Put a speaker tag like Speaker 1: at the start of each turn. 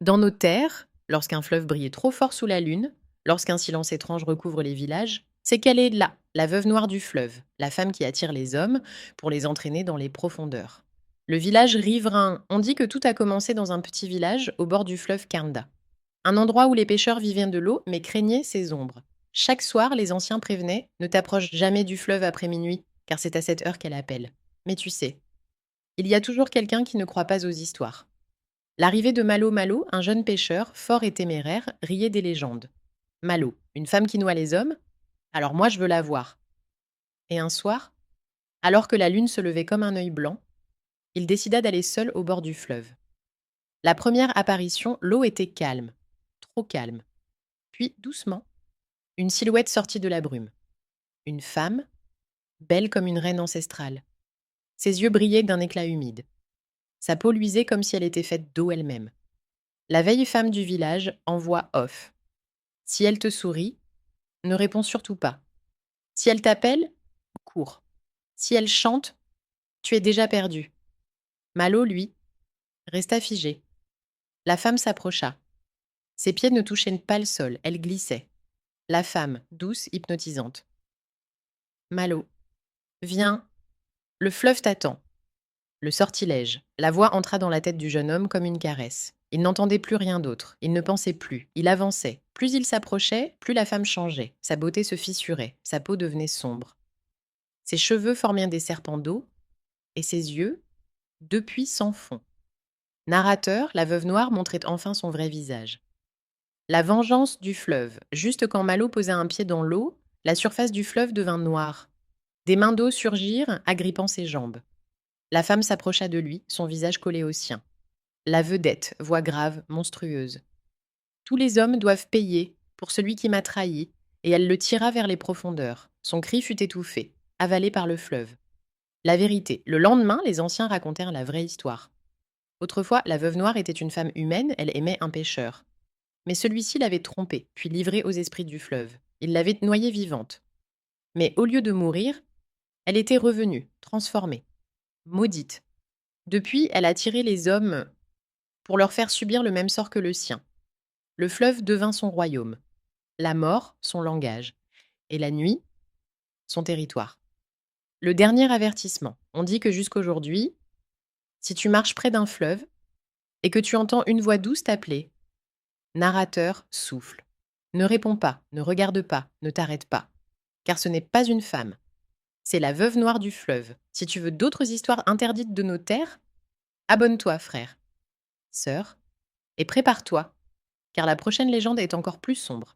Speaker 1: Dans nos terres, lorsqu'un fleuve brillait trop fort sous la lune, lorsqu'un silence étrange recouvre les villages, c'est qu'elle est là, la veuve noire du fleuve, la femme qui attire les hommes pour les entraîner dans les profondeurs. Le village riverain, on dit que tout a commencé dans un petit village au bord du fleuve Kanda. Un endroit où les pêcheurs vivaient de l'eau mais craignaient ses ombres. Chaque soir, les anciens prévenaient: ne t'approche jamais du fleuve après minuit, car c'est à cette heure qu'elle appelle. Mais tu sais, il y a toujours quelqu'un qui ne croit pas aux histoires. L'arrivée de Malo Malo, un jeune pêcheur, fort et téméraire, riait des légendes. Malo, une femme qui noie les hommes? Alors moi je veux la voir. Et un soir, alors que la lune se levait comme un œil blanc, il décida d'aller seul au bord du fleuve. La première apparition, l'eau était calme, trop calme. Puis, doucement, une silhouette sortit de la brume. Une femme, belle comme une reine ancestrale. Ses yeux brillaient d'un éclat humide. Sa peau luisait comme si elle était faite d'eau elle-même. La vieille femme du village en voix off. Si elle te sourit, ne réponds surtout pas. Si elle t'appelle, cours. Si elle chante, tu es déjà perdu. Malo, lui, resta figé. La femme s'approcha. Ses pieds ne touchaient pas le sol, elle glissait. La femme, douce, hypnotisante. Malo, viens, le fleuve t'attend. Le sortilège. La voix entra dans la tête du jeune homme comme une caresse. Il n'entendait plus rien d'autre. Il ne pensait plus. Il avançait. Plus il s'approchait, plus la femme changeait. Sa beauté se fissurait. Sa peau devenait sombre. Ses cheveux formaient des serpents d'eau, et ses yeux, depuis, sans fond. Narrateur, la veuve noire montrait enfin son vrai visage. La vengeance du fleuve. Juste quand Malo posa un pied dans l'eau, la surface du fleuve devint noire. Des mains d'eau surgirent, agrippant ses jambes. La femme s'approcha de lui, son visage collé au sien. La vedette, voix grave, monstrueuse. Tous les hommes doivent payer pour celui qui m'a trahi, et elle le tira vers les profondeurs. Son cri fut étouffé, avalé par le fleuve. La vérité. Le lendemain, les anciens racontèrent la vraie histoire. Autrefois, la veuve noire était une femme humaine, elle aimait un pêcheur. Mais celui-ci l'avait trompée, puis livrée aux esprits du fleuve. Il l'avait noyée vivante. Mais au lieu de mourir, elle était revenue, transformée, maudite. Depuis, elle a tiré les hommes pour leur faire subir le même sort que le sien. Le fleuve devint son royaume, la mort son langage, et la nuit son territoire. Le dernier avertissement. On dit que jusqu'aujourd'hui, si tu marches près d'un fleuve et que tu entends une voix douce t'appeler, narrateur, souffle. Ne réponds pas, ne regarde pas, ne t'arrête pas. Car ce n'est pas une femme. C'est la veuve noire du fleuve. Si tu veux d'autres histoires interdites de nos terres, abonne-toi, frère, sœur, et prépare-toi, car la prochaine légende est encore plus sombre.